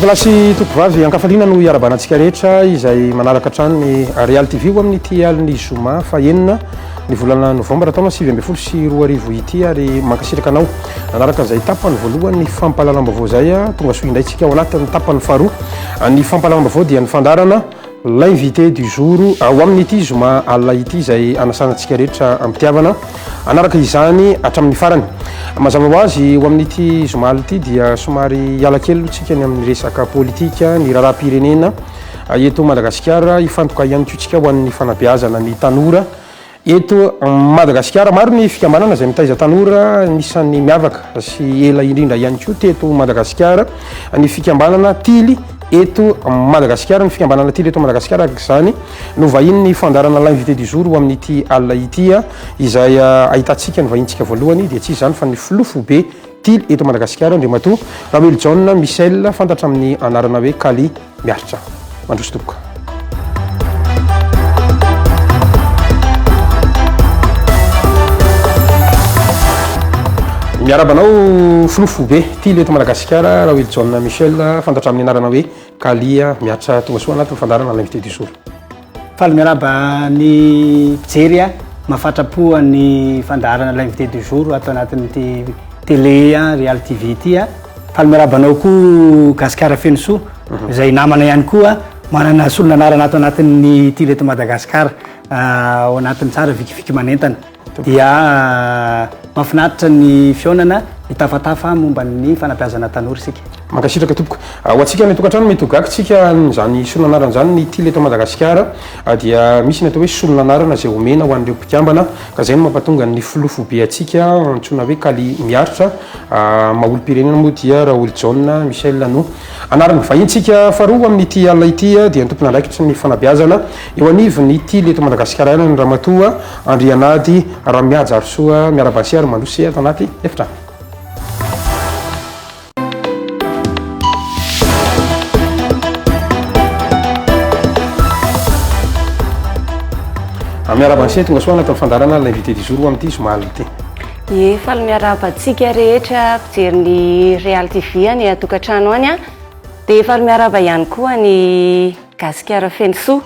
plasy tokovavy ankafaliana no iarabanantsika rehetra izay manaraka hatrany ny Real TV io amin'ny ity alin'ny zoma fahenina ny volana novambra taona 2012 sy 2020 ity ary mankasitraka anao nanaraka izay tapany voalohany ny fampahalalam-baovao zay tonga soa indraytsika ao anatin'ny tapany faharoa ny fampahalalam-baovao dia nifandarana l'invité du jour ao amin'ity zoma alina ity izay anasanantsika rehetra ampitiavana anaraka izany hatramin'ny farany mazava ho azy ho amin'ity zoma alina ity dia somary hiala kely tsika ny amin'ny resaka politika ny raharam-pirenena eto Madagasikara ifantoka ihany koa ho an'ny fanabeazana ny tanora eto Madagasikara maro ny fikambanana izay mitaiza tanora nisan'ny miavaka sy ela indrindra ihany koa teto Madagasikara ny fikambanana tily eto Madagasikara ny fikambanana tily eto Madagasikara izany no vahiny ny fandarana l'invité du jour ho amin'ity alina ity izay ahitantsika ny vahintsika voalohany dia tsy izany fa ny filofo be tily eto Madagasikara andriamatoa Rawely John Michel fantatra amin'ny anarana hoe Kali miaritra mandroso toboka. Miarabanao filofo be tily eto Madagasikara Rawely John Michel fantatra amin'ny anarana hoe Kalia miatra tonga soa anatin'ny fandarana l'invité du jour. Faly miaraba ny mpijery mahafatrapo ny fandarana l'invité du jour atao anatin'ity télé Real TV ity faly miarabanao koa Gasikara feno soa izay namana ihany koa manana solona anarana atao anatin'ny tily eto Madagasikara ao anatin'ny tsara vikiviky manentana dia mahafinaritra ny fionana itafatafa momba ny fanabeazana tanora isika. Mankasitraka tompoko ho antsika ny tokantrano mety hogakytsika zany solona anarana zany ny tily eto Madagasikara dia misy ny atao hoe solona anarana izay omena ho an'ireo mpikambana ka izay no mampatonga ny filofo be atsika antsoina hoe Kali miaritra maolo-pirenena moa dia Rawely John Michel no anarany vahintsika faharoa amin'ity alina ity dia ny tompona andraikitra ny fanabeazana eo anivo ny tily eto Madagasikara ny ramatoa Andrianady Ramiaja Arsoa miarabansi ary mandrosy ato anaty efitra. Miarabansi tonga soa anatin'ny fandarana l'invité du jour amin'ity zoma alina ity. Faly miarabantsika rehetra mpijery ny Real TV ny atokantrano any dia faly miaraba ihany koa ny Gasikara feno soa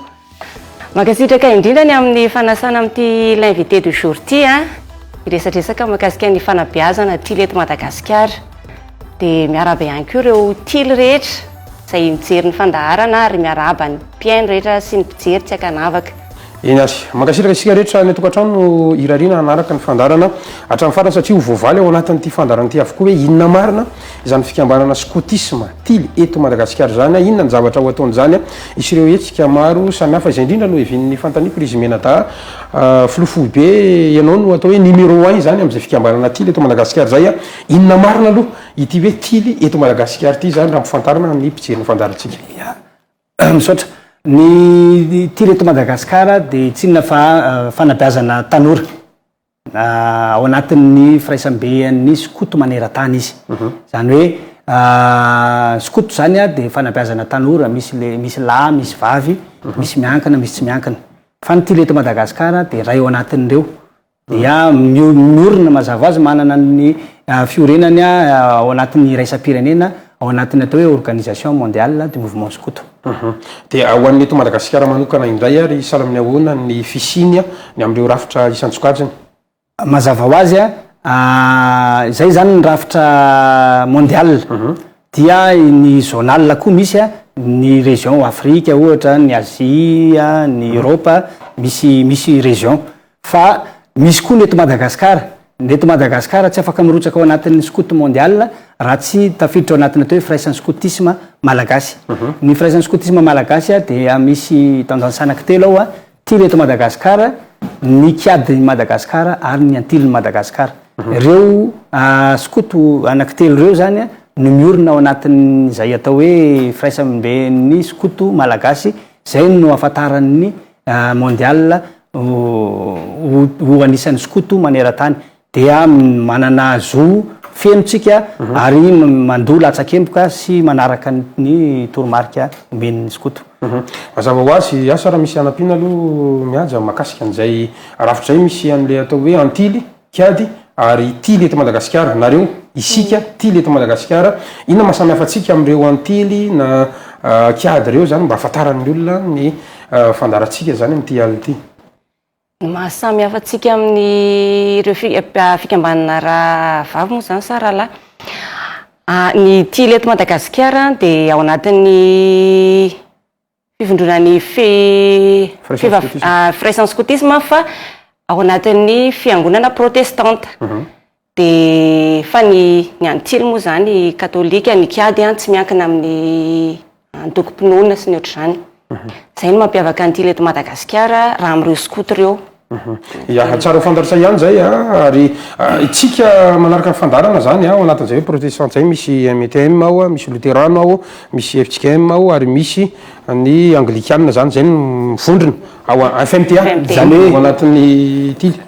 mankasitraka indrindra ny amin'ny fanasana amin'ity l'invité du jour ity iresadresaka mahakasika ny fanabeazana tily eto Madagasikara dia miaraba ihany koa ireo tily rehetra izay mijery ny fandaharana ary miaraba ny mpiaino rehetra sy ny mpijery tsy akanavaka. Eny ary mankasitraka isika rehetra ny tokantrano irariana anaraka ny fandarana hatramin'ny farany satria ho voavaly ao anatin'ity fandarana ity avokoa hoe inona marina izany fikambanana scoutisme tily eto Madagasikara zany inona ny zavatra ho ataon'izany isy ireo hetsika maro samihafa izay indrindra no evin'ny fantaniako izy menata filofo be ianao no atao hoe numéro 1 zany amin'izay fikambanana tily eto Madagasikara zay inona marina aloha ity hoe tily eto Madagasikara ity zany raha mifantarana ny mpijery ny fandarantsika. Misaotra ny tily eto Madagasikara dia tsy inona fa fanabeazana tanora ao anatin'ny firaisambean'ny skoto maneran-tany izy zany hoe skoto zany dia fanabeazana tanora misy lahy misy vavy misy miankana misy tsy miankana fa ny tily eto Madagasikara dia ray ao anatin'ireo dia miorina mazava azy manana ny fiorenany ao anatin'ny raisam-pirenena ao anatin'ny atao hoe organisation mondiale du mouvement skoto. Dia ao an'ny eto Madagasikara manokana indray ary salaminy ahoana ny fisiany ny amin'ireo rafitra isan-tsokajiny. Mazava ho azy zay zany ny rafitra mondial dia ny zonal koa misy ny région Afrique ohatra ny Asia ny Europa misy région fa misy koa ny eto Madagasikara. Ny eto Madagasikara tsy afaka mirotsaka ao anatin'ny skoto mondial raha tsy tafiditra ao anatin'ny atao hoe firaisan'ny scoutisme malagasy. Ny firaisan'ny scoutisme malagasy dia misy tanjano-sanaky telo ao tily eto Madagasikara ny kiady Madagasikara ary ny antily Madagasikara. Ireo skoto anankitelo ireo zany no miorina ao anatin'izay atao hoe firaisamben'ny skoto malagasy zay no ahafantaran'ny mondial ho anisan'ny skoto maneran-tany dia manana zo fenotsika ary mandoa latsakemboka sy manaraka ny toromarika omben'ny skoto. Mazava ho azy asa raha misy anam-pina aloha mihaja mahakasika an'izay rafitra izay misy an'ilay atao hoe antily kiady ary tily eto Madagasikara nareo isika tily eto Madagasikara inona mahasamy hafatsika am'ireo antily na kiady reo zany mba ahafantarany olona ny fandaratsika zany am'ty aly ity. Mahasamy hafatsika amin'ny ireo fikambanana raha vavy moa zany sa rahalahy. Ny tily eto Madagasikara dia ao anatin'ny fivondronan'ny Freisands Scoutisme fa ao anatin'ny fiangonana protestante. Dia fa ny antily moa zany katolika, ny kiady tsy miankina amin'ny antoko-pinoana sy ny ohatr'izany. Zay no mampiavaka ny tily eto Madagasikara raha amin'ireo scout ireo. Tsara fandaritra ihany zay ary itsika manaraka ny fandarana zany ao anatin'izay hoe protestante zay misy MTM ao, misy luterano ao, misy FCKM ao ary misy ny anglikana zany zay mivondrona ao FMTA zany ao anatin'ny tily.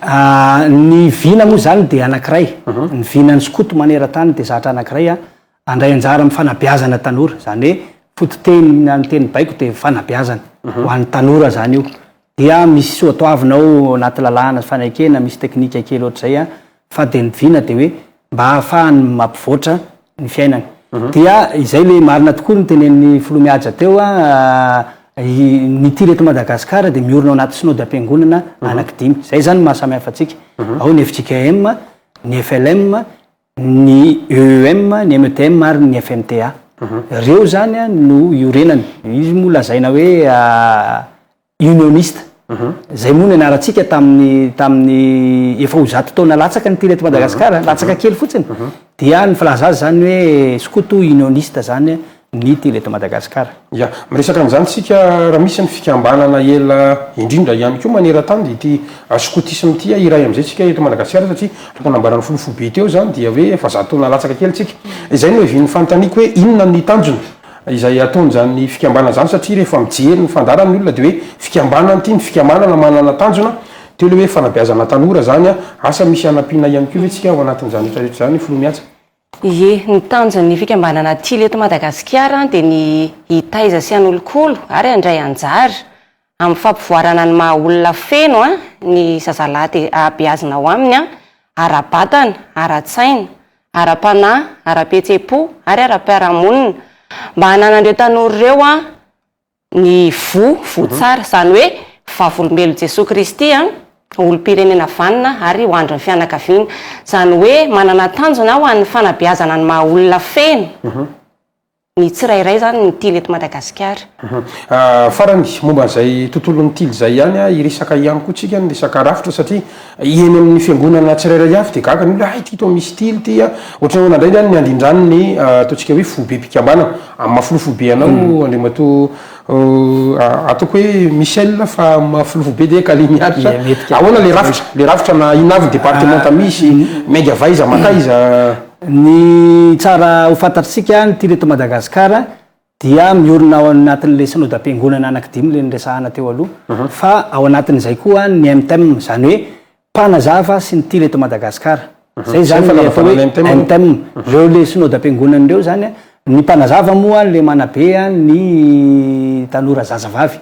Ny vina moa zany dia anankiray. Ny vinan'ny scout maneran-tany dia zatra anankiray andray anjara amin'ny fanabeazana tanora zany hoe fototeny ny teny baiko dia fanabeazana ho an'ny tanora zany io. Dia misy soatoavinao anaty lalàna fanaikena misy teknika kely ohatr'izay fa dia ny vina dia hoe mba ahafahany mampivoatra ny fiainany. Dia izay le marina tokoa ny tenen'ny Folomihaja teo ny tily eto Madagasikara dia miorina ao anaty synodam-piangonana anankidimy. Zay zany mahasamy hafatsika. Ao ny FJKM, ny FLM, ny EEM, ny MTM ary ny FMTA. Reo zany no iorenany. Izy moa lazaina hoe unioniste. Zay moa ny anarantsika tamin'ny efa ho 100 taona latsaka ny tily eto Madagasikara, latsaka kely fotsiny. Dia ny filaza azy zany hoe scout unioniste zany ny tily eto Madagasikara. Miresaka an'izany sika raha misy ny fikambanana ela indrindra ihany koa maneran-tany ity scoutisme ity iray am'izay tsika eto Madagasikara satria raha nambarany folofobe teo zany dia hoe efa 100 taona latsaka kely tsika. Izay no viany fanontaniako hoe inona ny tanjona izay ataony zany fikambanana zany satria rehefa mijery ny fandarany olona dia hoe fikambanana ity ny fikambanana manana tanjona teo le hoe fanabeazana tanora zany asa misy anampiana ihany koa ve tsika ao anatin'izany rehetrarehetra zany Folomihaja. Ie, ny tanjon'ny fikambanana tily eto Madagasikara dia ny hitaiza sy an'olokolo ary andray anjara amin'ny fampivoarana ny maha olona feno ny zazalahy abeazina ao aminy ara-batana, ara-tsaina, ara-panahy, ara-petsepo ary ara-piarahamonina mba hananan'ireo tanora ireo ny vo tsara zany hoe vavolombelon Jesosy Kristy olo-pirenena vanina ary ho andro ny fianakaviana zany hoe manana tanjona ho an'ny fanabeazana ny maha olona feno ny tsirairay zany ny tily eto Madagasikara. Farany momba an'izay tontolon'ny tily zay ihany iresaka ihany koa tsika ny resaka rafitra satria eny amin'ny fiangonana tsirairay avy dia gaga ny olona ty to misy tily ty ohatrany hoe nandray zany ny andrindrany ny ataontsika hoe fobe mpikambanana amin'ny mafolofobe anao andriamato ataoko hoe Michel fa mafolofobe dia kalimiatra ahoana le rafitra na inavy départementa misy mega vaiza makaiza. Ny tsara ho fantatritsika ny tily eto Madagasikara dia miorina ao anatin'le synodam-piangonana anankidimy le niresahana teo aloha fa ao anatin'izay koa ny MTM zany hoe mpanazava sy ny tily eto Madagasikara. Zay zany le atao hoe MTM reo le synodam-piangonana reo zany ny mpanazava moa le manabe ny tanora zazavavy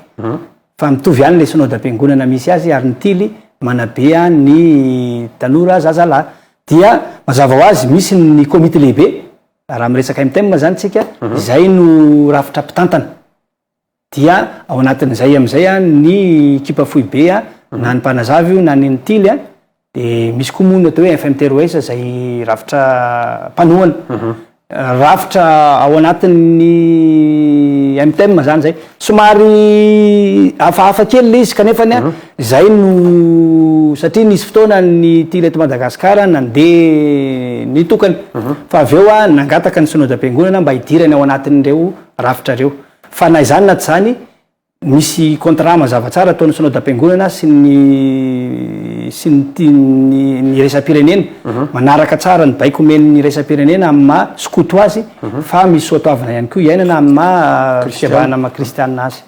fa mitovy ihany le synodam-piangonana misy azy ary ny tily manabe ny tanora zazalahy. Dia mazava ho azy misy ny komite lehibe raha miresaka MTM zany tsika izay no rafitra mpitantana. Dia ao anatin'izay am'izay ny kipa foibe na ny mpanazavy io na ny tily dia misy koa moa ny atao hoe FMTROS zay rafitra mpanohana. Rafitra ao anatin'ny MTM zany zay somary hafahafa kely le izy kanefa zay no satria nisy fotoana ny tily eto Madagasikara nandeha nitokany fa avy eo nangataka ny synodam-piangonana mba hidirany ao anatin'ireo rafitra reo fa na izany na tsy zany misy contrat mazava tsara ataon'ny synodam-piangonana sy ny resam-pirenena manaraka tsara ny baiko omeny resam-pirenena amin'ny maha skoto azy fa misy soatoavina ihany koa iainana amin'ny maha fiavahana maha kristianina azy.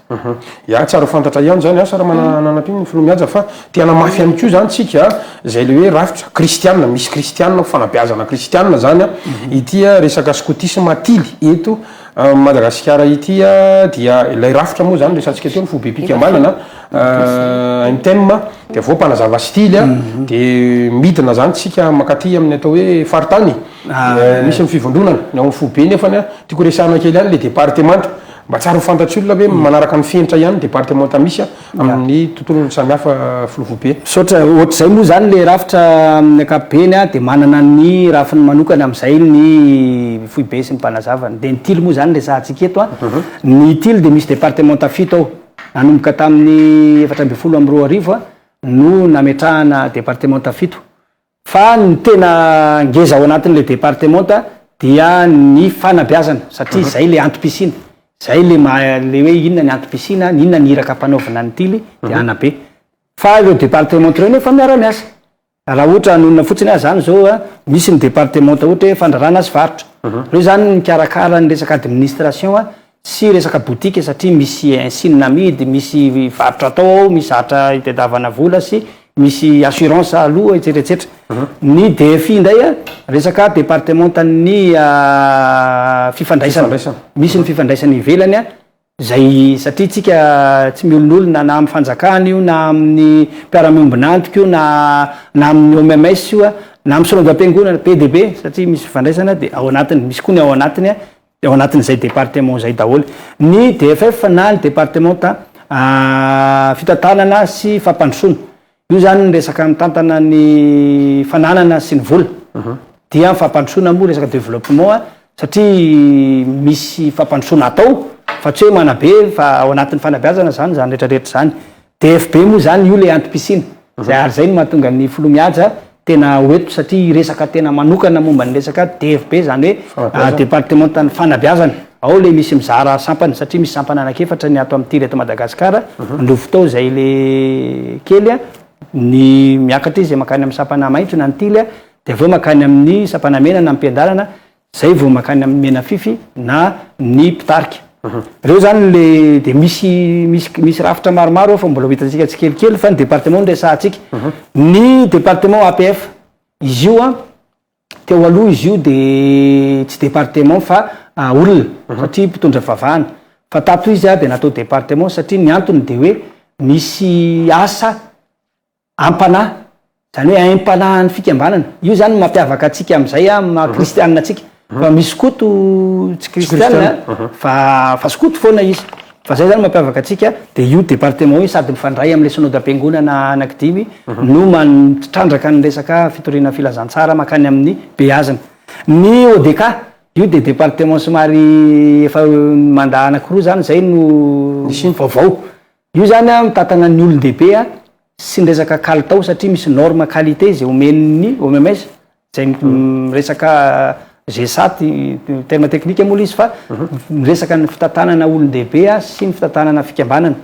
Tsara fantatra ihany zany sara mananapiny ny Folomihaja fa tiana mafy ihany koa zany tsika zay le hoe rafitra kristianina misy kristianina fanabeazana kristianina zany ity resaka skotisme tily eto Madagasikara ity dia ilay rafitra moa zany resantsika teo ny fobe mpikambanana MTM de vo mpanazava stily a de midina zany tsika makaty amin'ny atao hoe faritany misy amin'ny fivondronana ny ao amin'ny fobe nefany a tiako resahana kely any le départementa mba tsara ho fantatry olona hoe manaraka ny fenitra ihany départementa misy a amin'ny tontolo samihafa filofobe sotra ohatr'izay moa zany le rafitra amin'ny akapobeny a de manana ny rafiny manokana amin'izay ny foibe sy ny mpanazavany de ny tily moa zany le sahatsika eto a ny tily de misy départementa fito ao nanomboka tamin'ny 4 a no nametrahana départementa fito fa ny tena ngeza ao anatin'le départementa dia ny fanabeazana satria zay le antom-pisina zay le hoe inona ny antom-pisina inona ny iraka mpanaovana ny tily de anabe fa ireo départementa reo nefa miara-miasa raha ohatra anonona fotsiny azy zany zao a misy ny départementa ohatra hoe fandrarana sy varotra reo zany mikarakara ny resaka administration a sy resaka botika satria misy insigne amidy misy varotra atao ao misy zatra itadiavana vola sy misy assurance aloha etseteraetsetra ny DFI indray a resaka départementa ny fifandraisana misy ny fifandraisana ivelany a zay satria tsika tsy miolon'olona na amin'ny fanjakana io na amin'ny mpiara-miombina antoko io na amin'ny OMS io a na amin'ny solonjam-piangonana PDB satria misy fifandraisana de ao anatiny misy koa ny ao anatiny a ao anatin'izay département zay daholo ny DFF na ny départementa fitantanana sy fampandrosoana io zany ny resaka mitantana ny fananana sy ny vola dia fampandrosoana moa resaka développement a satria misy fampandrosoana atao fa tsy hoe manabe fa ao anatin'ny fanabeazana zany zany rehetrarehetra zany DFB moa zany io le antom-pisina zay ary zay no mahatonga ny folo-mihaja tena oeto satria resaka tena manokana momba ny resaka DFB zany hoe départementa ny fanabeazana ao le misy mizara sampany satria misy sampana anakefatra ny ato amin'ny tiry eto Madagasikara ndofotao zay le kely a ny miakatra izy makany amin'ny sampana maitso na ny tily a de aveo makany amin'ny sampana mena na mpiandarana zay vao makany amin'ny mena fify na ny pitarika reo zany le de misy rafitra maromaro fa mbola ho hitantsika tsikelikely fa ny département nresahantsika ny département APF izy io a teo aloha izy io de tsy département fa olona satria mpitondra vavahana fa tato izy a de natao département satria ny antony de hoe misy asa ampana zany hoe impanahan'ny fikambanana io zany mampiavaka atsika amin'izay a kristianina atsika fa misy koto tsy kristianina fa skoto foana izy fa zay zany mampiavaka atsika de io département io sady mifandray am'le sonodam-piangonana anankidimy no manitrandraka ny resaka fitoriana filazantsara makany amin'ny beazana ny ODK io de département somary efa manda anakiroa zany zay no vaovao io zany a mitantana ny olon-dehibe a sy ny resaka kalitao satria misy norme qualité zay omen'ny OMS zay resaka G7 terme technique moa izy fa resaka ny fitantanana olon-dehibe a sy ny fitantanana fikambanana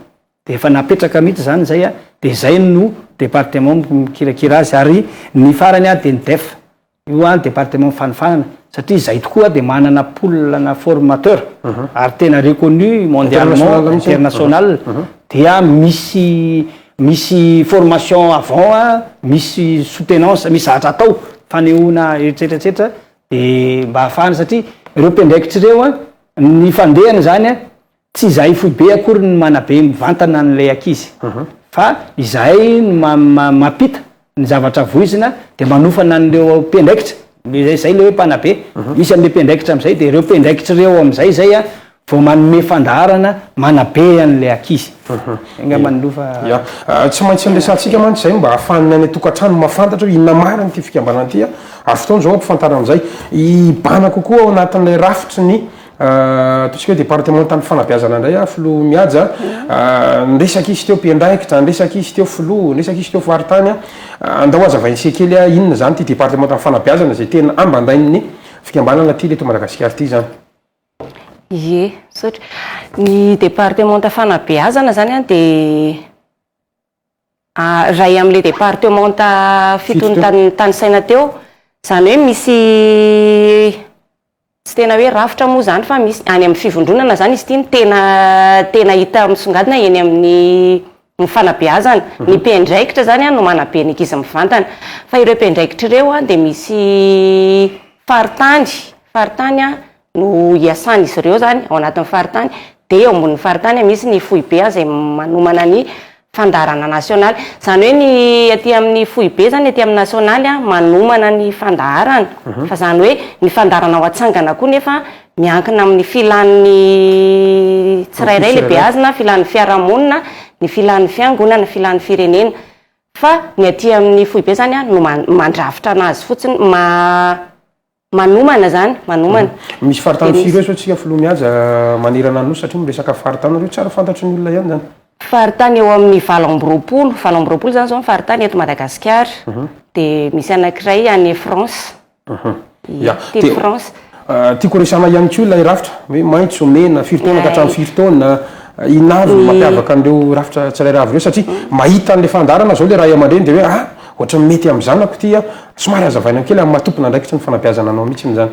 de efa napetraka mihitsy zany zay a de zay no département mikirakira azy ary ny farany a de ny DEF io a département fanofanana satria zay tokoa de manana poolana formateur ary tena reconnu mondialement international dia misy formation avant a misy soutenance misy zatra atao fanehoana etsetratsetra de mba hahafahana satria ireo mpiandraikitry reo a ny fandehana zany a tsy izay foibe akory ny manabe mivantana n'lay akizy fa izahay mapita ny zavatra voizina de manofana n'reo mpiandraikitra zay le hoe mpanabe misy am'le mpiandraikitra am'izay de ireo mpiandraikitry reo am'izay zay a vao manome fandaharana manabe an'le akizy enga manlofa tsy maintsy nresantsika mantsy zay mba hahafaniny any tokantrano mafantatra hoe inona mariny ty fikambanana ty a ary fotoana zao ampifantarana am'izay ibana kokoa ao anatin'le rafitry ny ataontsika hoe départementany fanabeazana indray a filo mihaja nresaky izy teo mpiandraikitra nresaky izy teo filo nresaky izy teo faritany a andao azavaintsika kely a inona zany ty départementany fanabeazana zay tena ambandain'ny fikambanana ty le to Madagasikara ty zany Ie, sotra ny départementa fanabeazana zany a de ray am'le départementa fitony tany saina teo zany hoe misy tsy tena hoe rafitra moa zany fa misy any amin'ny fivondronana zany izy ty ny tena hita misongadina eny amin'ny fanabeazana ny mpiandraikitra zany a no manabe ny ankizy mivantana fa ireo mpiandraikitra ireo a de misy faritany a no iasany izy ireo zany ao anatin'ny faritany de eo ambonin'ny faritany misy ny foibe zay manomana ny fandarana nasionaly zany hoe ny aty amin'ny foibe zany aty amin'ny nasionaly a manomana ny fandaharana fa zany hoe ny fandarana ao atsangana koa nefa miankina amin'ny filan'ny tsirairay le beazina filan'ny fiarahamonina ny filan'ny fiangonana filan'ny firenena fa ny aty amin'ny foibe zany a no mandrafitra anazy fotsiny manomana zany manomana misy faritany firy eo tsika filoha mihaja manerana no satria miresaka faritany reo tsara fantatry ny olona ihany zany faritany eo amin'ny valo amby roapolo zany zao faritany eto Madagasikara dia misy anankiray any France teny France tiako resana ihany koa ilay rafitra hoe maitso mena firitaona ka hatramin'ny firitaona inavy mampiavaka an'ireo rafitra tsirairay avy reo satria mahita an'le fandarana zao le raha aman-dreny dia hoe ohatra mety amin'ny zanako tia somary azavaina kely amin'ny matompona ndraikitra ny fanabeazana anao mihitsy amin'izany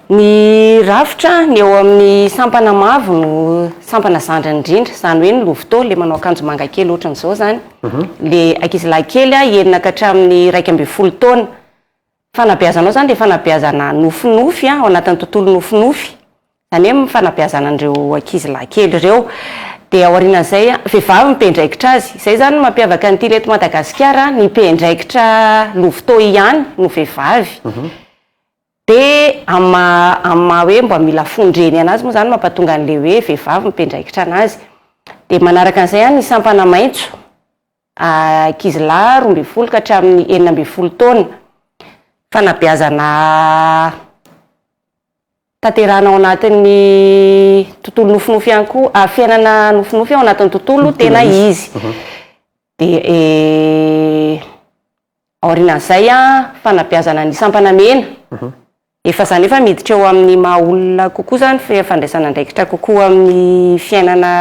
ny rafitra ny eo amin'ny sampana mavo no sampana zandra indrindra zany hoe ny lovitao le manao akanjo manga kely ohatran'izao zany le ankizilahy kely enina ka hatramin'ny 12 taona fanabeazanao zany le fanabeazana nofinofy ao anatin'ny tontolo nofinofy zany hoe fanabeazana an'ireo ankizilahy kely ireo dia aorian'izay vehivavy mipendraikitra azy izay zany mampiavaka an'ity leto Madagasikara ny mpendraikitra lovitao ihany no vehivavy dia ama hoe mba mila fondreny anazy moa zany mampatonga an'le hoe vehivavy mipendraikitra anazy dia manaraka an'izay ny sampana maitso ankizilahy 12 ka hatramin'ny 19 taona fanabeazana tanterana ao anatin'ny tontolo nofinofy ihany koa fiainana nofinofy ao anatin'ny tontolo tena izy dia aorian'izay fanabeazana ny sampana mena efa zany efa miditra eo amin'ny maha olona kokoa zany fandraisana andraikitra kokoa amin'ny fiainana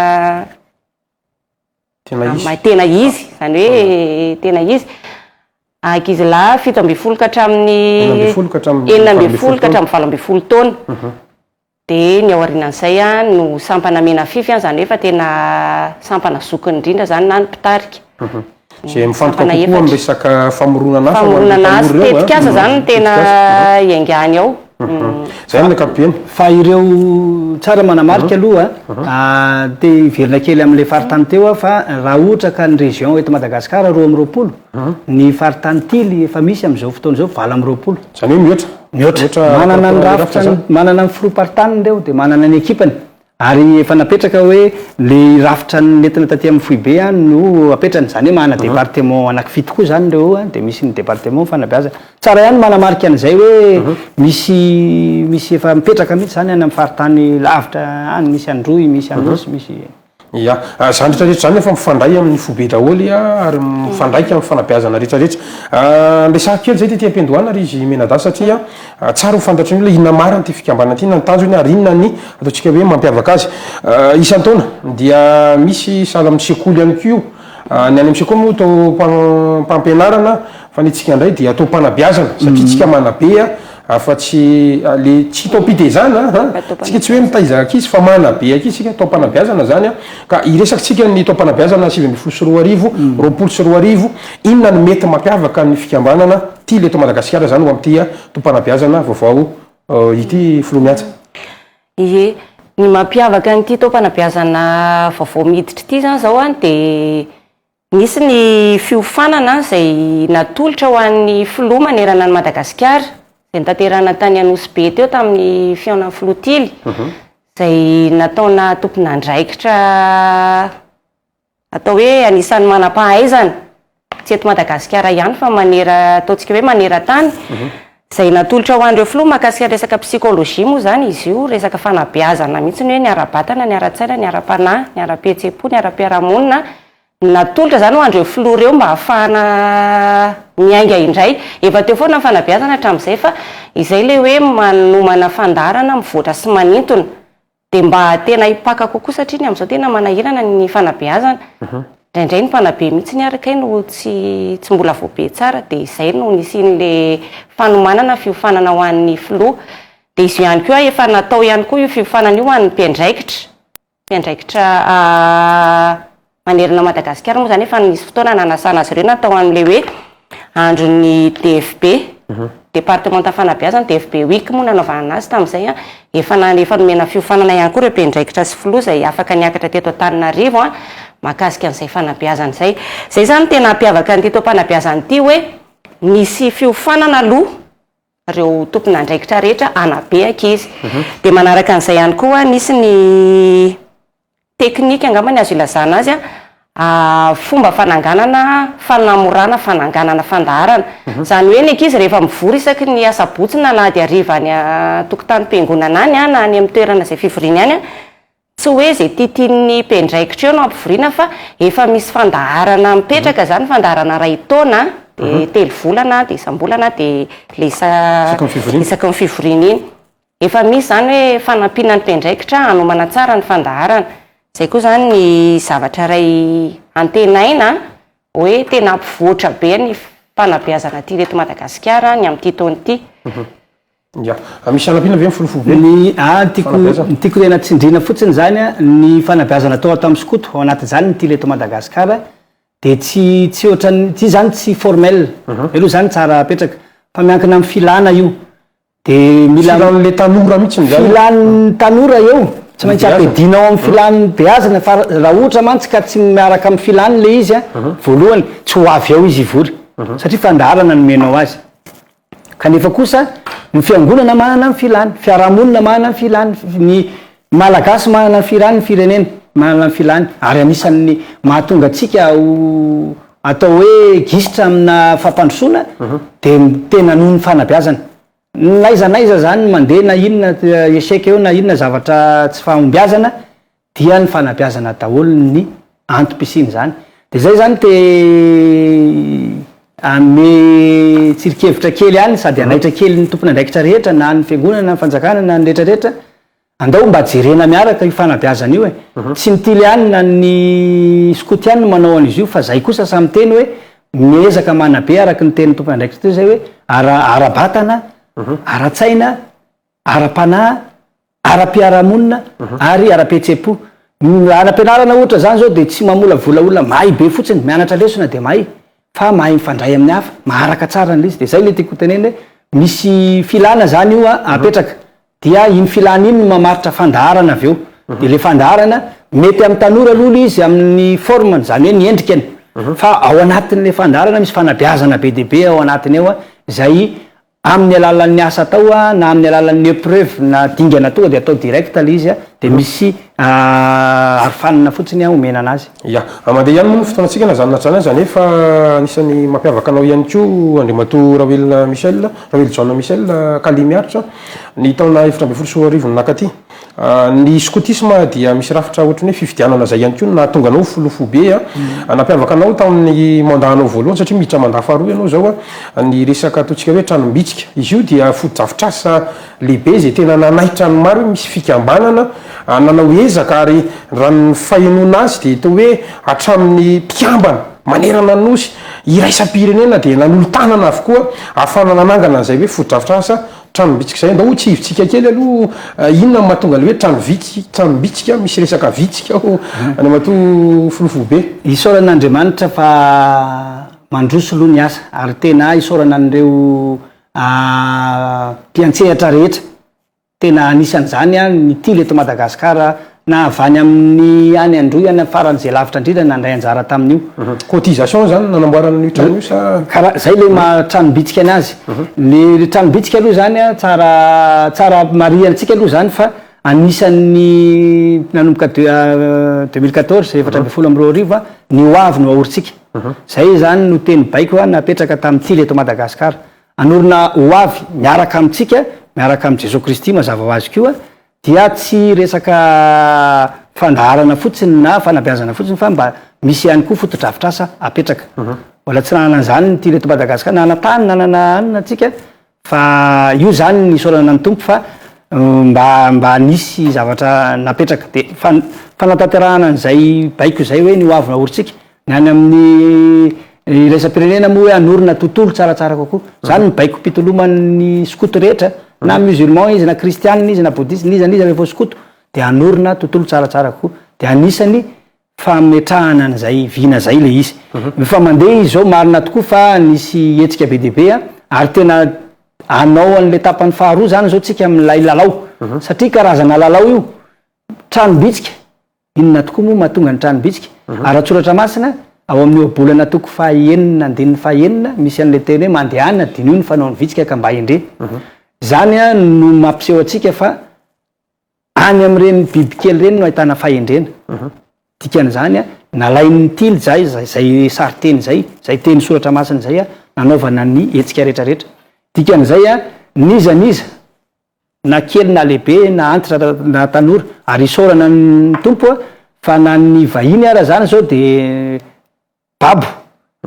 tena izy zany hoe tena izy ankizilahy 17 ka hatramin'ny 19 ka hatramin'ny 20 taona dia ny aorian'izay no sampana mena fify zany efa tena sampana zokiny indrindra zany na ny mpitarika zay mifantoka kokoa amin'ny resaka famoronana asa tetika asa zany no tena iangany ao zay ny ankapobeny fa ireo tsara manamarika aloha te iverina kely amin'ilay faritany teo fa raha ohatra ka ny région eto Madagasikara 20 ny faritany tily efa misy amin'izao fotoana izao 20 zany hoe mihoatra manana ny rafitra manana ny filopartaniny reo dia manana ny ekipany ary efa napetraka hoe le rafitra nentina taty amin'ny foibe no apetrany zany hoe mana département anankifito koa zany reo dia misy ny département fanabeazana tsara ihany manamarika an'izay hoe misy efa mipetraka mihitsy zany any amin'ny faritany lavitra any misy androy misy androsy misy zany rehetrarehetra zany efa mifandray amin'ny foibe daholy ary mifandraiky amin'ny fanabeazana rehetrarehetra lesaka kely zay ty ampendohana ary izy menada satria tsara ho fantatry ny olona inona mariny ty fikambana ty na ny tanjony ary inona ny ataontsika hoe mampiavaka azy isan-taona dia misy sahala amin'ny sekoly ihany ko io ny any amin'ny sekoly moa atao mpampianarana fa ny tsika indray dia atao mpanabeazana satria tsika manabe fa tsy le tsy taompitezana tsika tsy hoe mitaizaka izy fa manabe aky tsika taompanabeazana zany ka iresakitsika ny taompanabeazana 7 roapolo sy roa arivo inona ny mety mampiavaka ny fikambanana ty le to Madagasikara zany ho am'ty taompanabeazana vaovao ity filoha miatsa ie ny mampiavaka nyty taompanabeazana vaovao miditra ity zany zao dia nisy ny fiofanana zay natolotra ho an'ny filoha manerana ny Madagasikara zay nitanterana tany Anosy teo tamin'ny fihaonan'ny flotily zay nataona tompon'andraikitra atao hoe anisan'ny manam-pahaizana tsy eto Madagasikara ihany fa ataontsika hoe manera-tany zay natolotra ho an'ireo filoha mahakasika resaka psikolojia moa zany izy io resaka fanabeazana mihitsy ny hoe ny ara-batana ny ara-tsaina ny ara-panahy ny ara-pihetsepo ny ara-piarahamonina natolotra zany ho andreo filoha reo mba hahafahana miainga indray efa teo foana ny fanabeazana hatramin'izay fa izay le hoe manomana fandarana mivoatra sy manintona dia mba tena hipaka kokoa satria ny amin'izao tena manahirana ny fanabeazana indraindray ny mpanabe mihitsy ny araka no tsy mbola voabe tsara dia izay no nisian'le fanomanana fiofanana ho an'ny filoha dia izy ihany koa efa natao ihany koa io fiofanana io ho an'ny mpiandraikitra manerana Madagasikara moa zany efa nisy fotoana nanasana azy ireo natao amin'le hoe andron'ny DFB département fanabeazana DFB week moa nanaovana azy tamin'izay efa nomena fiofanana ihany koa ireo mpiandraikitra sy filoha zay afaka niakatra teto Antananarivo mahakasika an'izay fanabeazana zay. Zay zany tena hampiavaka ny tetom-panabeazana ity hoe misy fiofanana aloha reo tompona andraikitra rehetra anabeaka izy. Dia manaraka an'izay ihany koa nisy ny teknika angamba ny azo ilazana azy fomba fananganana fanamorana fananganana fandaharana. Zany hoe ny ankizy rehefa mivory isaky ny asabotsina na dia hariva any tokotany mpiangonana any na any amin'ny toerana izay fivoriana any tsy hoe zay tiatian'ny mpiandraikitra eo no ampivoriana fa efa misy fandaharana mipetraka zany, fandaharana ray taona dia telo volana dia isam-bolana dia le isaky ny fivoriana iny efa misy zany hoe fanampiana ny mpiandraikitra hanomana tsara ny fandaharana. Zay koa zany ny zavatra ray antenaina hoe tena ampivoatra be ny fanabeazana ty reto Madagasikara ny amin'ity taona ity. Ya, misy anampiana ve mifolofolo be? Ny tiako tena tsindriana fotsiny zany ny fanabeazana tao tamin'ny Sokoto ao anatin'izany ny ty reto Madagasikara dia tsy ohatrany ty zany tsy formel aloha zany tsara apetraka fa miankina amin'ny filana io dia mila filan'le tanora mihitsy filan'ny tanora eo tsy maintsy ampidinao amin'ny filan'ny beazana fa raha ohatra mantsy ka tsy miaraka amin'ny filany le izy voalohany tsy ho avy ao izy ivory satria fandaharana nomenao azy. Kanefa kosa ny fiangonana manana ny filany, fiarahamonina manana ny filany, ny malagasy manana ny filany, ny firenena manana ny filany ary anisan'ny mahatonga antsika atao hoe gisitra amina fampandrosoana dia tena noho ny fanabeazana. Naizanaiza zany mandeha na inona eseka eo na inona zavatra tsy fahombiazana dia ny fanabeazana daholo ny antom-pisiny zany. Dia zay zany ame tsirikevitra kely ihany sady anaitra kely ny tompona andraikitra rehetra na ny fiangonana na ny fanjakana na ny rehetrarehetra andao mba jerena miaraka io fanabeazana io tsy mitily ihany na ny Sokoto ihany no manao an'izy io fa zay kosa samy teny hoe miezaka manabe araka ny tenin'ny tompona andraikitra teo zay hoe ara-batana ara-tsaina ara-panahy ara-piarahamonina ary ara-petsepo. Ara-pianarana ohatra zany zao dia tsy mamola volaolona mahay be fotsiny mianatra lesona dia mahay fa mahay mifandray amin'ny hafa maharaka tsara ny izy. Dia zay le tiako teneny hoe misy filana zany io apetraka dia iny filana iny no mamaritra fandaharana avy eo. Dia le fandaharana mety amin'ny tanora aloha izy amin'ny formany zany hoe ny endrikany fa ao anatin'le fandaharana misy fanabeazana be dia be ao anatiny eo zay amin'ny alalan'ny asa atao na amin'ny alalan'ny épreuve na dingana tonga dia atao direct le izy dia misy arofanina fotsiny omena anazy. Ya, mandeha ihany moa ny fotoanantsika na zany natrana zany efa anisany mampiavaka anao ihany koa Andriamatoa Ravily John Michel Kalimiaritra ny taona 2014 nakaty. Ny skotisma dia misy rafitra ohatrany hoe fifidianana zay ihany koa nahatonga anao folofo be nampiavaka anao tamin'ny mandahanao voalohany satria miditra mandaha faharoa ianao zao ny resaka ataontsika hoe tranom-bitsika. Izy io dia foto-drafitrasa lehibe zay tena nanaitra ny maro hoe misy fikambanana nanao ezaka ary raha ny fahenona azy dia tao hoe hatramin'ny mpiambana manerana ny nosy iraisam-pirenena dia nanolo-tanana avokoa ahafana nanangana zay hoe foto-drafitrasa tranom-bitsika zay ndao tsy hivitsika kely aloha inona mahatonga le hoe tranom-bitsika misy resaka vitsika ao Andriamatoa folofo be. Isaoran'Andriamanitra fa mandroso aloha ny asa ary tena isaorana an'ireo mpiantsehatra rehetra tena anisan'izany ny tily eto Madagasikara na avany amin'ny any androy any faran'izay lavitra indrindra nandray anjara tamin'io. Cotisation zany nanamboarana ny trano io sa karaha zay le tranom-bitsika anazy. Le tranom-bitsika aloha zany tsara mariantsika aloha zany fa anisan'ny nanomboka 2014 efatra ambin'ny folo amby roa arivo ny hoavy no ahoritsika. Zay zany no teny baiko napetraka tamin'ny tily eto Madagasikara. Anorina hoavy miaraka amintsika miaraka amin'ny Jesoa Kristy mazava ho azy koa dia tsy resaka fandaharana fotsiny na fanabeazana fotsiny fa mba misy ihany koa foto-drafitrasa apetraka. Mbola tsy nanana zany ny tily eto Madagasikara nanatany nanana anina atsika fa io zany ny isaorana ny tompo fa mba nisy zavatra napetraka dia fanatanterahana an'izay baiko zay hoe ny hoavy ahoritsika ny any amin'ny iraisam-pirenena moa hoe anorina tontolo tsaratsara kokoa. Zany ny baiko pitoloman'ny Sokoto rehetra na musulman izy na kristianina izy na boudiste niza rehefa Sokoto dia anorina tontolo tsaratsara kokoa dia anisany fametrahana an'izay vina zay le izy. Fa mandeha izy zao marina tokoa fa nisy hetsika be dia be ary tena anao an'le tapany faharoa zany zao tsika amin'ilay lalao satria karazana lalao io tranom-bitsika inona tokoa moa mahatonga ny tranom-bitsika ary atsoratra masina ao amin'ny obolana toko fahaenina andininy fahaenina misy an'la teny hoe mandehana diny io ny fanao ny vitsika ka mba endre zany a no mampiseho atsika fa any am'ireny bibikely reny no ahitana fahendrena dikan'izany a nalain'ny tily zay saryteny zay teny soratra masina zay a nanaovana ny etsika rehetrarehetra dikan'izay a nizaniza na kely na lehibe na antitra na tanora ary isorana ny tompo a fa na ny vahiny ara zany zao de babo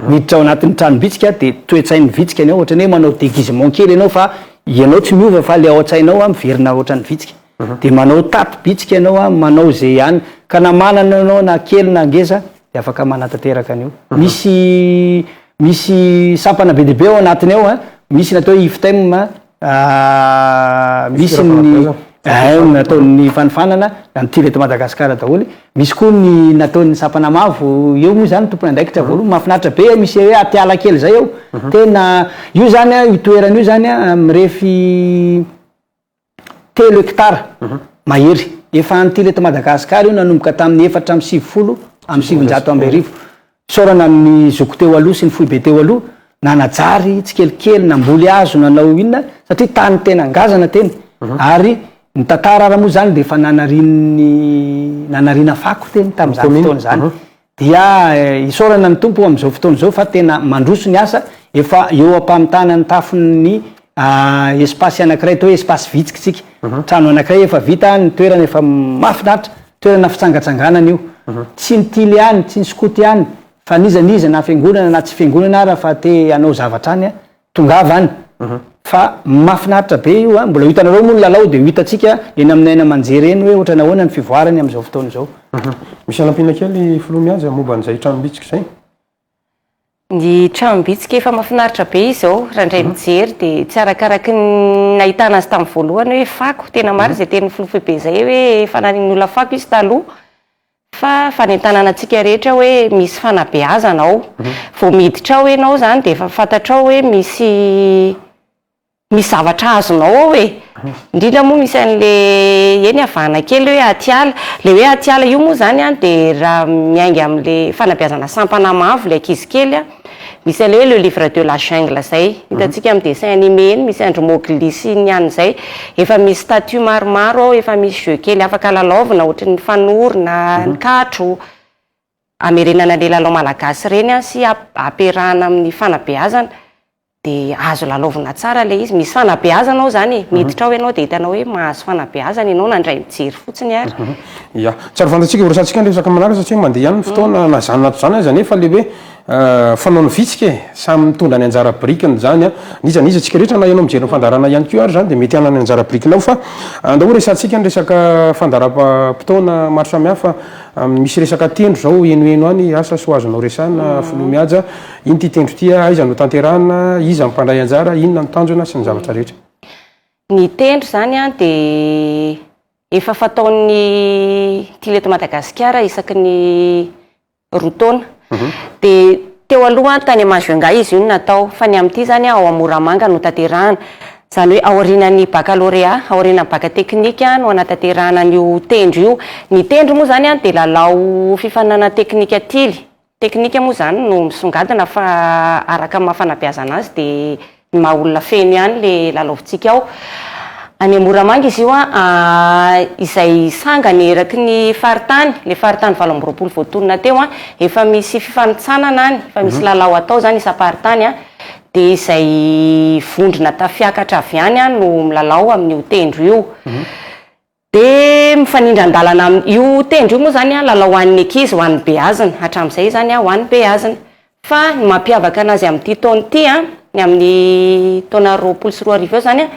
miditra ao anatin'ny tranom-bitsika de toetsain'ny vitsika anao ohatrany hoe manao déguisement kely ianao fa ianao tsy miova fa le ao an-tsainao a miverina ohatran'ny vitsika de manao tapy bitsika ianao a manao zay ihany ka na manana anao na kely na ngeza de afaka manatateraka an'io misy sampana be dehibe ao anatiny ao a misy natao ifteme misy nataon'ny fanifanana ny tireto Madagasikara daholy misy koa ny nataon'ny sapana mavo eo moa zany tompony andraikitra voalohany mahafinaritra be misy hoe atiala kely zay ao tena io zany a itoerana io zany a mirefy 3 hectara mahery efa antireto Madagasikara io nanomboka tamin'ny 450 amin'ny 700 amby arivo sorana amin'ny zoko teo aloha sy ny foibe teo aloha nanajary tsy kelikely namboly azo nanao inona satria tany tena angazana teny ary ny tantara raha moa zany de efa nanarina fako teny tamin'izany fotoana zany dia isorana ny tompo amin'izao fotoana zao fa tena mandroso ny asa efa eo ampamitana ny tafon'ny espace anankiray atao hoe espace vitsikitsika trano anankiray efa vita ny toerana efa mafinaritra toerana fitsangatsanganana io tsy ny tily ihany tsy ny skoty ihany fa nizaniza na fiangonana na tsy fiangonana ara fa te anao zavatra any a tongava any fa mafinaritra be io a mbola hitanareo moa ny lalao de hitatsika eny amin'ny aina manjery eny hoe ohatra nahoana ny fivoarany amin'izao fotoana izao misy anampina kely filoha miazy momba n'izay tranom-bitsika zay ny tranom-bitsika efa mafinaritra be izy zao raha indray mijery de tsy arakaraky ny nahitana azy tamin'ny voalohany hoe fako tena maro zay teny filoha be zay hoe fanarin'olona fako izy taloha fa fanentanana antsika rehetra hoe misy fanabeazana ao vao miditra ao ianao zany de efa fantatrao hoe misy zavatra azonao ao hoe indrindra moa misy an'le eny avana kely hoe atiala le hoe atiala io moa zany a de raha miainga amin'le fanabeazana sampana mavo le ankizy kely a misy an'le hoe le livre de la jungle zay hitantsika amin'ny dessin animé eny misy Andrew Mowgli sy ny any zay efa misy statue maromaro ao efa misy jeu kely afaka lalaovina ohatry ny fanorona ny katro amerenana le lalao malagasy reny a sy amperahana amin'ny fanabeazana de azo lalaovina tsara le izy misy fanabeazana ao zany miditra ao ianao de hitanao hoe mahazo fanabeazana ianao nandray mijery fotsiny ary ya tsara fantatsika irasantsika ndresaka manaraka satria mandeha ihany ny fotoana na zany nato zany aza nefa le hoe fanao ny vitsika samy mitondra ny anjara brikiny zany a nizaniza tsika rehetra na ianao mijery ny fandarana ihany ko ary zany de mety hanany anjara brikinao fa andao resantsika ny resaka fandaram-potoana maro samihafa misy resaka tendro zao enoeno any asa so azonao resana filoha miaja iny ty tendro ty aiza no tanterana iza mipandray anjara inona ny tanjona sy ny zavatra rehetra ny tendro zany a de efa fataon'ny tileto Madagasikara isaky ny rotaona de teo aloha tany Majunga izy io natao fa ny amin'ity zany ao Moramanga no tanterahana zany hoe aorinan'ny baccalauréat aorinan'ny bac teknika no anatanterahana io tendro io ny tendro moa zany a de lalao fifanana teknika tily teknika moa zany no misongadina fa araka mafanabeazana azy de maha olona feno ihany le lalaovintsika ao any Moramanga izy io a izay sangany eraky ny faritany le faritany 20 voatonona teo a efa misy fifanitsanana any efa misy lalao atao zany isa-paritany a de izay vondrona tafiakatra avy any a no milalao amin'io tendro io de mifanindra andalana io tendro io moa zany a lalao an'ny ankizy ho an'ny beazina hatramin'izay zany a ho an'ny beazina fa ny mampiavaka anazy amin'ity taona ity a ny amin'ny taona 20 eo zany a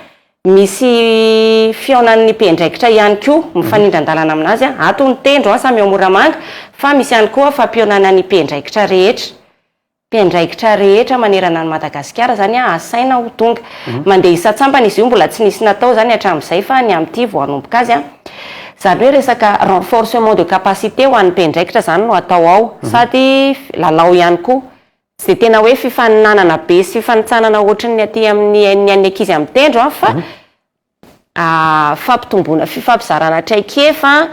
misy fionan'ny mpiandraikitra ihany koa mifanindra andalana aminazy a ato ny tendro a samy ao Moramanga fa misy ihany koa fampionana ny mpiandraikitra rehetra manerana ny Madagasikara zany a asaina ho tonga mandeha isa-tsambana izy io mbola tsy nisy natao zany hatramin'izay fa ny amin'ity vao hanomboka azy a zany hoe resaka renforcement de capacité ho an'ny mpiandraikitra zany no atao ao sady lalao ihany koa sy de tena hoe fifaninanana be sy fifanitsanana ohatry ny aty amin'ny ankizy amin'ny tendro fa fampitomboana fifampizarana traikefa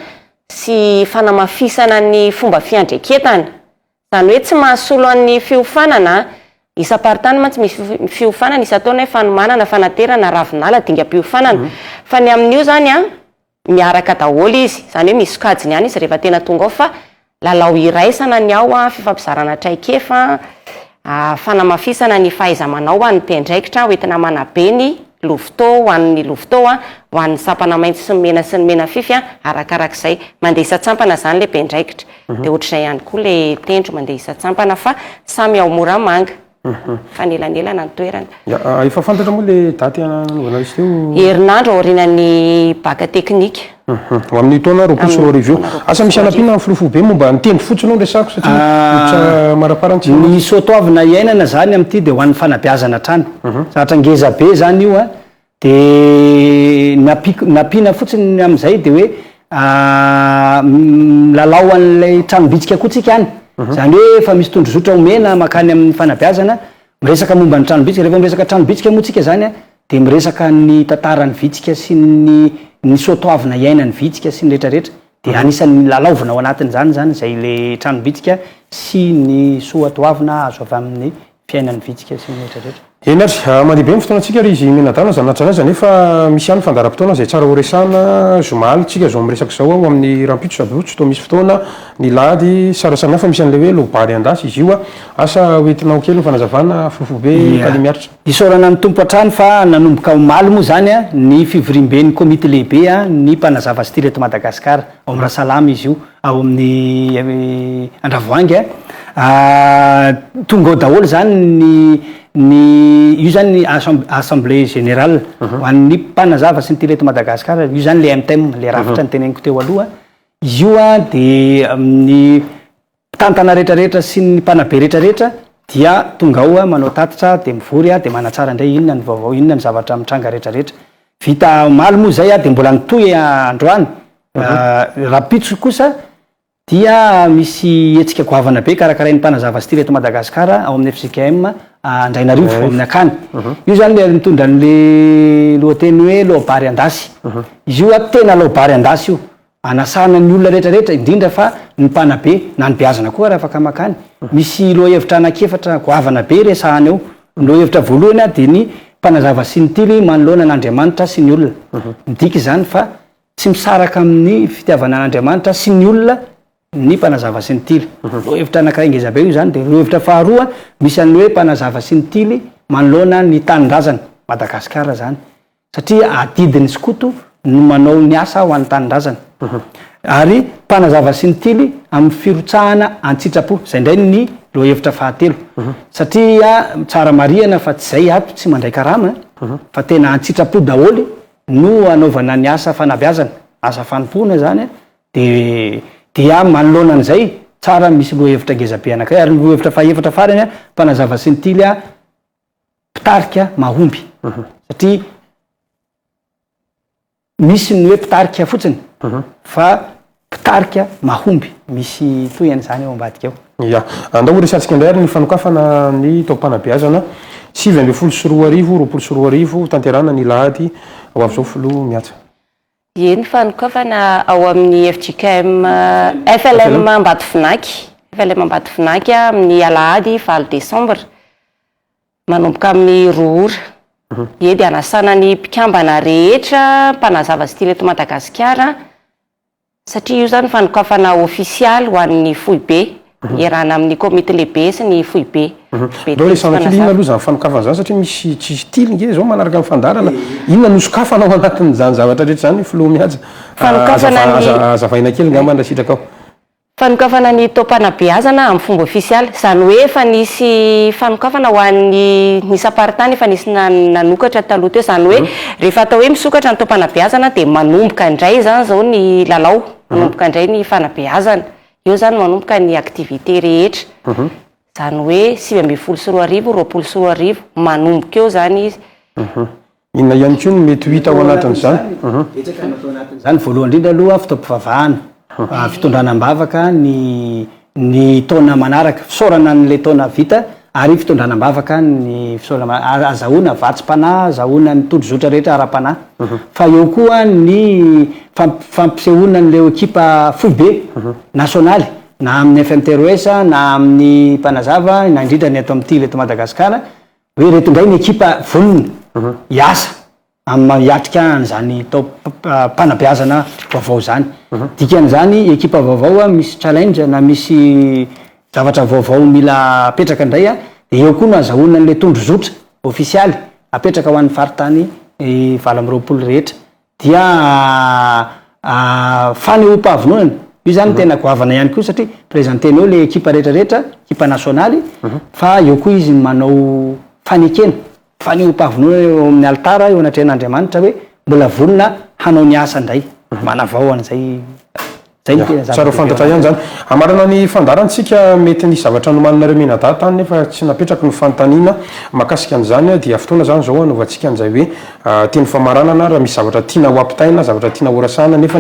sy fanamafisana ny fomba fiandreketana. Zany hoe tsy mahasolo an'ny fiofanana, isam-paritany mantsy misy fiofanana, isy ataony hoe fanomanana, fanaterana, ravinala, dingam-piofanana. Fa ny amin'io zany a miaraka daholo izy, zany hoe misy sokajiny ihany izy rehefa tena tonga ao, fa lalao iraisana ny ao a, fifampizarana traikefa, fanamafisana ny fahaiza-manao ho an'ny mpiandraikitra, hoentina manabe ny lovitao, ho an'ny lovitao a, ho an'ny sapana maitso sy ny mena fify a, arakarak'izay mandeha isa-tsampana zany le mpiandraikitra. Dia ohatr'izay ihany koa le tendro mandeha isa-tsampana, fa samy ao moramanga. Fanelanelana ny toerana. Efa fantatra moa le daty anaovana izy teo? Herinandro aorianan'ny baka teknika. Ho amin'ny taona 2024 io. Asa misy anam-pina filofo be momba ny tendro fotsiny no resako satria maraparantsy. Ny soatoavina iainana zany amin'ity dia ho an'ny fanabeazana trano. Zatra ngeza be zany io a, dia nampiana fotsiny amin'izay dia hoe lalao an'ilay tranom-bitsika koa tsika any. Zany hoe efa misy tondrozotra omena makany amin'ny fanabeazana, miresaka momba ny tranom-bitsika. Rehefa miresaka tranom-bitsika moa tsika zany a, dia miresaka ny tantaran'ny vitsika sy ny soatoavina iainan'ny vitsika sy ny rehetrarehetra. Dia anisan'ny lalaovina ao anatin'izany zany izay le tranom-bitsika sy ny soatoavina azo avy amin'ny fiainan'ny vitsika sy ny rehetrarehetra. Enatry, mandeha be ny fotoanantsika ry izy menadana zanatra anazy nefa misy ihany fandaram-potoana izay tsara ho resahana zomaly tsika zao miresaka izao ao amin'ny rampitso sabotsy toa misy fotoana ny lady sara samihafa misy an'le hoe lobary andasy izy io a asa hoentinao kely ny fanazavana filofo be kaly miaritra. Isaorana ny tompo an-trano fa nanomboka omaly moa zany a ny fivorimben'ny komite lehibe a ny mpanazava sy ty reto Madagasikara ao amin'ny Rasalama izy io ao amin'ny Andravoahangy a tonga ao daholo zany io zany ny assemblée générale ho an'ny mpanazava sy ny ty reto Madagasikara. Io zany le MTM le rafitra ny teneniko teo aloha. Izy io a dia amin'ny tantana rehetrarehetra sy ny mpanabe rehetrarehetra dia tonga ao a manao tatitra dia mivory a dia manatsara indray inona ny vaovao, inona ny zavatra mitranga rehetrarehetra. Vita omaly moa zay a dia mbola nitohy androany. Rapitso kosa dia misy hetsika goavana be karakarain'ny mpanazava sy ty reto Madagasikara ao amin'ny FJKM Andrainarivo ao amin'ny akany. Io zany le mitondra an'le lohateny hoe lohabary andasy. Izy io a tena lohabary andasy io, anasana ny olona rehetrarehetra indrindra fa ny mpanabe na ny beazana koa raha afaka makany. Misy lohahevitra anankiefatra goavana be resahany ao. Ny lohahevitra voalohany a dia ny mpanazava sy ny tily manoloana an'Andriamanitra sy ny olona. Midika izany fa tsy misaraka amin'ny fitiavana an'Andriamanitra sy ny olona ny mpanazava sy ny tily. Lohahevitra anankiray ngeza be io zany. Dia lohahevitra faharoa misy an'ny hoe mpanazava sy ny tily manoloana ny tanin-drazana Madagasikara zany, satria adidin'ny skoto no manao ny asa ho an'ny tanin-drazana. Ary mpanazava sy ny tily amin'ny firotsahana an-tsitrapo, izay indray ny lohahevitra fahatelo. Satria tsara marihana fa tsy zay ato tsy mandray karama fa tena an-tsitrapo daholo no anaovana ny asa fanabeazana, asa fanompoana zany dia manoloana an'izay tsara misy lohahevitra ngeza be anankiray. Ary lohahevitra fahaefatra farany a mpanazava sy ny tily a mpitarika mahomby, satria misy ny hoe mpitarika fotsiny fa mpitarika mahomby, misy toyan'izany eo ambadika eo. Ya, andao resantsika indray ary ny fanokafana ny taom-panabeazana 2024 tanterana ny lahady ao avy zao folo miatsa. Eny fanokafana ao amin'ny FJKM FLM Ambatofinanky, amin'ny alahady 9 Desambra manomboka amin'ny 2 ora. Eny dia anasana ny mpikambana rehetra mpanazava sy ty reto Madagasikara, satria io zany fanokafana ofisialy ho an'ny foibe iarahana amin'ny komite lehibe sy ny foibe. Dao le sanakily inona aloha zany fanokafana zany satria misy tsisy tily nge zao manaraka ny fandarana, inona no sokafana ao anatin'izany zavatra rehetra zany filoha mihaja. Azavaina kely ngamba ndrasitraka ao. Fanokafana ny taom-panabeazana amin'ny fomba ofisialy, zany hoe efa nisy fanokafana ho an'ny nisam-paritany, efa nisy nanokatra taloha teo, zany hoe rehefa atao hoe misokatra ny taom-panabeazana dia manomboka indray zany zao ny lalao, manomboka indray ny fanabeazana. Io zany manomboka ny aktivité rehetra. Zany hoe 2024 sy 2024 manomboka eo zany izy. Inona ihany koa no mety hita ao anatin'izany? Betsaka natao anatin'izany voalohany indrindra aloha fitaom-pivavahana, fitondrana am-bavaka ny taona manaraka, fisaorana n'ilay taona vita ary fitondranam-bavaka ny azahoana vatsym-panahy, azahoana ny tondrozotra rehetra ara-panahy. Fa eo koa ny fampisehoana n'leo ekipa foibe nasionaly na amin'ny FNTROS na amin'ny mpanazava na indrindra ny ato amin'ity leto Madagasikara hoe reto indray ny ekipa vonona hiasa amin'ny hiatrika an'izany tao mpanabeazana vaovao zany. Dikan'izany ekipa vaovao misy challenge na misy zavatra vaovao mila apetraka indray de eo koa no azahoana n'le tondrozotra ofisialy apetraka ho an'ny faritany 20 rehetra dia fanehoam-pahavononana. Io zany tena goavana ihany koa satria présentenao le ekipa rehetrarehetra ekipa nasionaly fa eo koa izy manao fanekena fanehoam-pahavononana eo amin'ny altara eo anatrehan'Andriamanitra hoe mbola vonona hanao ny asa indray manavao an'izay. Tsara fantatra ihany zany amarana ny fandarantsika mety ny zavatra nomaninareo menada tany nefa tsy napetraka ny fanontaniana makasika an'izany dia fotoana zany zao anaovantsika an'izay hoe teny famaranana raha misy zavatra tiana ho ampitaina zavatra tiana horasana nefa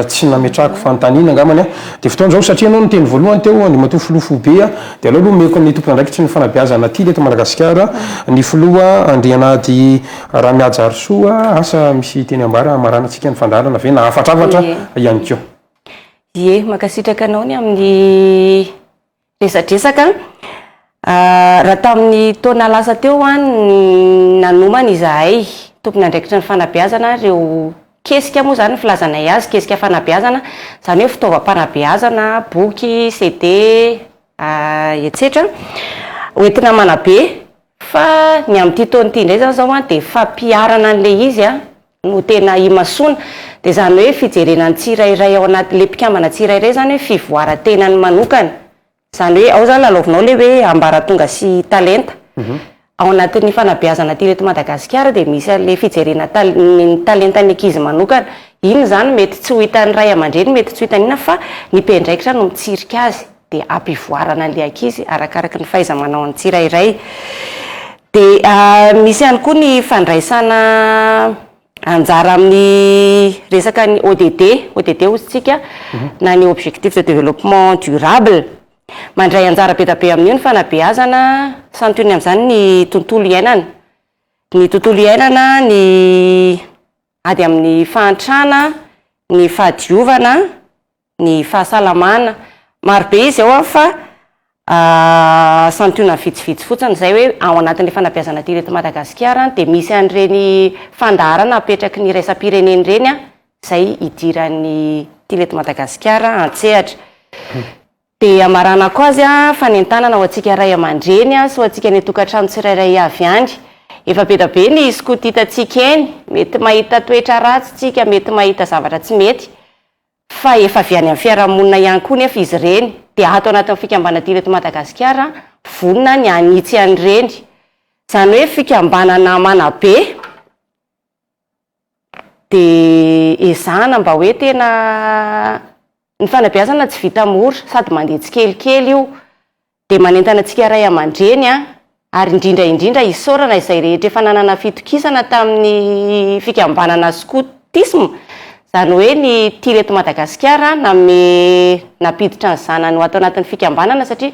tsy nametrahako fanontaniana angamany dia fotoana zao satria anao ny teny voalohany teo ny matoa filoha foibe dia aleo aloha meko ny tompona ndraikitsy ny fanabeazana aty leto Madagasikara ny filoha Andrianady Ramiaja Arsoa asa misy teny ambara amaranantsika ny fandarana ve na afatrafatra ihany koa. Ie, makasitraka anao ny amin'ny resadresaka. Raha tamin'ny taona lasa teo nanomana izahay tompona andraikitra ny fanabeazana reo kesika moa zany filazanay azy kesika fanabeazana zany hoe fitaovam-panabeazana boky CD etc hoentina manabe fa ny amin'ity taona ity indray zany zao dia fampiarana an'le izy no tena imasoana dia zany hoe fijerenany tsirairay ao anatin'le mpikambana tsirairay zany hoe fivoaran-tenany manokana zany hoe ao zany lalaovinao le hoe ambaratonga sy talenta ao anatin'ny fanabeazana ty leto Madagasikara dia misy an'le fijerena talentany ankizy manokana. Iny zany mety tsy ho hitan'ny ray aman-dreny mety tsy ho hitan'ina fa ny mpiandraikitra no mitsirika azy dia ampivoarana an'le ankizy arakaraka ny fahaiza-manao ny tsirairay. Dia misy ihany koa ny fandraisana anjara amin'ny resaka ny ODD ozytsika na ny objectif de développement durable mandray anjara be be amin'io ny fanabeazana santony amin'izany ny tontolo iainana ny ady amin'ny fahantrana ny fahadiovana ny fahasalamana marobe izy ao fa santona vitsivitsy fotsiny zay hoe ao anatin'le fanabeazana ty leto Madagasikara dia misy an'ireny fandarana apetraky ny raisam-pireneny reny zay idiran'ny ty leto Madagasikara antsehatra. Dia amarana koa azy fanentanana ho antsika ray aman-dreny sy ho antsika ny tokantrano tsirairay avy any efa be be ny skoty hitantsika eny mety mahita toetra ratsy tsika mety mahita zavatra tsy mety fa efa avy any amin'ny fiarahamonina ihany koa nefa izy reny dia ato anatin'ny fikambana ty leto Madagasikara vonona ny anitsy an'ireny zany hoe fikambanana manabe dia ezahana mba hoe tena ny fanabeazana tsy vita mora sady mandeha tsikelikely io dia manentana antsika ray aman-dreny ary indrindra isaorana izay rehetra efa nanana fitokisana tamin'ny fikambanana skotisme zany hoe ny ty leto Madagasikara napiditra ny zanany ho ato anatin'ny fikambanana satria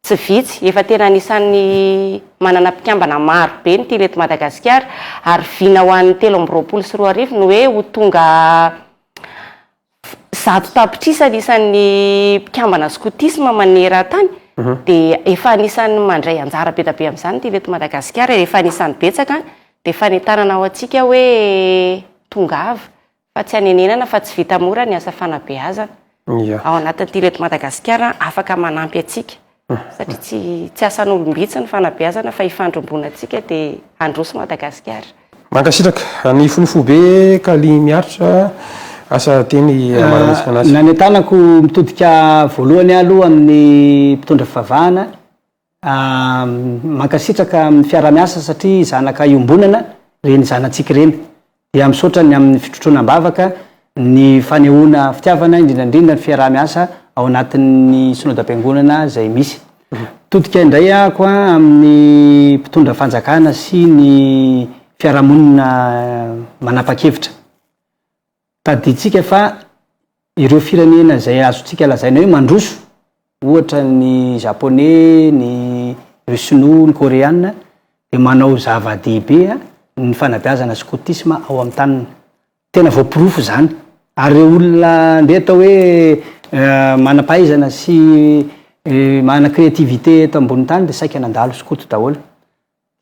tsy vitsy efa tena anisan'ny manana mpikambana maro be ny ty leto Madagasikara ary vina ho an'ny 324 no hoe ho tonga zato tapitrisa anisan'ny mpikambana skotisme maneran-tany dia efa anisan'ny mandray anjara be be amin'izany ty leto Madagasikara efa anisan'ny betsaka dia fanentanana ao antsika hoe tongava fa tsy hanenenana fa tsy vita mora ny asa fanabeazana ao anatin'ity leto Madagasikara afaka manampy atsika satria tsy asan'olombitsy ny fanabeazana fa ifandrombona atsika dia androso Madagasikara. Mankasitraka ny folofobe Kaly miaritra asa teny amaranisika anazy nanentanako mitodika voalohany aloha amin'ny mpitondra fivavahana mankasitraka amin'ny fiara-miasa satria zanaka iombonana reny zanatsika reny dia misaotrany amin'ny fitrotroanam-bavaka ny fanehoana fitiavana indrindrandrindra ny fiara-miasa ao anatin'ny synodam-piangonana zay misy todika indray koa amin'ny mpitondra fanjakana sy ny fiarahamonina manapa-kevitra taditsika fa ireo firenena zay azotsika lazaina hoe mandroso ohatra ny japonais ny ry sinoa ny koreana de manao zava-dehibe ny fanabeazana scoutisme ao amin'ny tanina tena voapirofo zany ary re olona nde atao hoe manampahaizana sy mana créativité eto ambony tany de saika nandalo scout daholo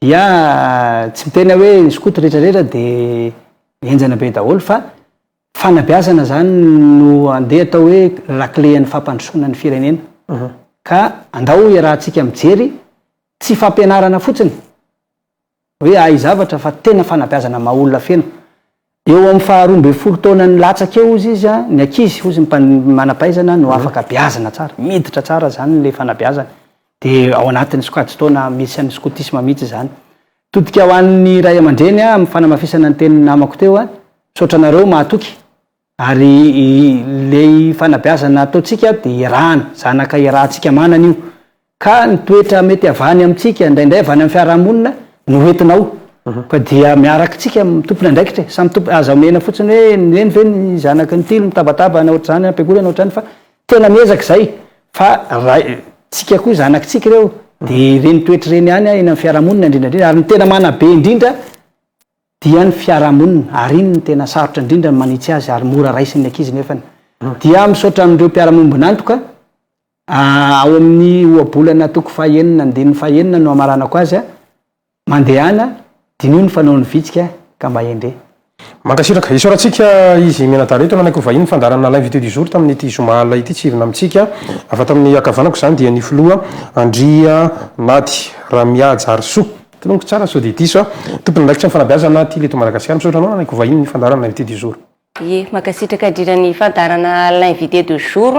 dia tsy mitena hoe ny scout rehetrarehetra de enjana be daholo fa fanabeazana zany no andeha atao hoe lakle ny fampandrosoana ny firenena ka andao iarahantsika mijery tsy fampianarana fotsiny hoe ay zavatra fa tena fanabeazana maha-olona feno eo amin'ny 12 taona ny latsaka eo izy ny ankizy ozy manampaizana no afaka beazana tsara miditra tsara zany le fanabeazana de ao anatin'ny sokajy-taona misy an'ny scoutisme mihitsy zany todika ho an'ny ray aman-dreny amin'ny fanamafisana ny tenin'ny namako teo saotranareo mahatoky ary le fanabeazana ataotsika de iarahana zanaka iarahantsika manana io ka nytoetra mety avany amintsika indraindray avany amin'ny fiarahamonina no entinao ka dia miarakitsika mitompona ndraikitra samy aza mena fotsiny hoe neny ve ny zanaka nytilo mitabataba na ohatr'zany ampiagory na ohatr'zany fa tena miezaka zay fa tsika koa zanakitsika reo de reny toetra reny ihany eny amin'ny fiarahamonina indrindrandrindra ary ny tena manabe indrindra dia ny fiarahamonina ary iny ny tena sarotra indrindra manitsy azy ary mora raisiny ankizy nefany dia misaotra amin'ireo mpiarahamombonantoka ao amin'ny oabolana toko fahaenina andininy fahaenina no amaranako azy mandehana dinio ny fanao ny vitsika ka mba endre mankasitraka isaorantsika izy menatareto nanaiky vahiny fandarana l'invité du jour tamin'ity zomala ity tsirina amintsika afa tamin'ny akavanako zany dia ny filoha andria naty ramiaja arso tononko tsara so de diso tompony ndraikitra ny fanabeazana ty leto Madagasikara misaotranao nanaiky vahiny ny fandarana l'invité du jour makasitraka drirany fandarana l'invité du jour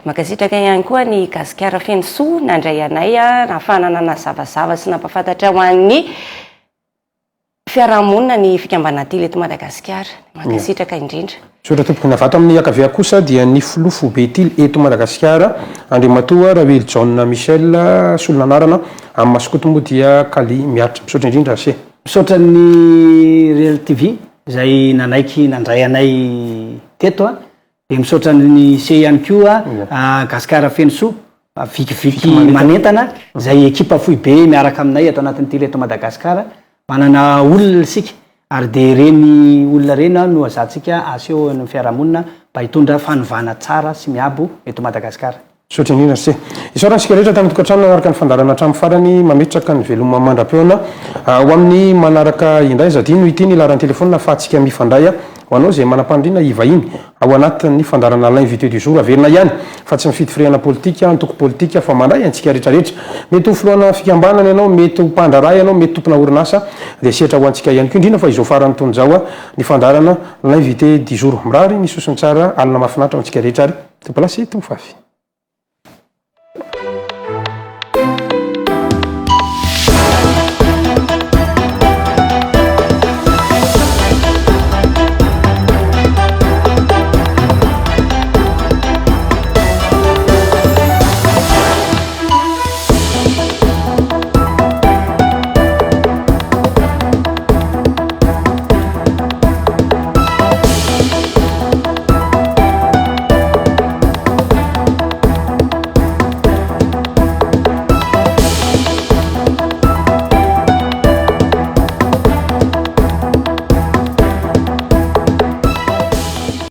makasitraka ihany koa ny gasikara feno soa nandray anay nafanana na zavazava sy nampafantatra ho an'ny fiarahamonina ny fikambana ty leto Madagasikara makasitraka indrindra sotra tompony navato amin'ny akavea kosa dia ny filofo be tily eto Madagasikara andrimatoa Ravely John Michel solona anarana amin'ny masokoto moa dia Kali miaritra misaotra indrindra se misaotra ny Real TV zay nanaiky nandray anay teto de misaotra ny se ihany koa gasikara feno soa vikiviky manentana zay ekipa fohy be miaraka aminay atao anatin'ity leto Madagasikara manana olona sika ary de reny olona reny no azantsika aseho ny fiarahamonina mba hitondra fanovana tsara sy miabo eto Madagasikara sotra indrindra se isaorantsika rehetra tamin'ny tokantrano manaraka ny fandarana hatramy farany mametraka ny veloma mandram-peona ho amin'ny manaraka indray zadino ity ny laran'ny telefona fahatsika mifandray ho anao zay manam-pandrina ivahiny ao anatin'ny fandarana l'invité du jour averina ihany fa tsy mifidy firena politika antoko politika fa mandray antsika rehetrarehetra mety ho filoana fikambanana ianao mety ho mpandraray ianao mety tompona orinasa de setra ho antsika ihany ko indrindra fa izao farany ton'izao ny fandarana l'invité du jour mirary ny sosony tsara alina mahafinaritra ho antsika rehetra ary tompolasy tompofafy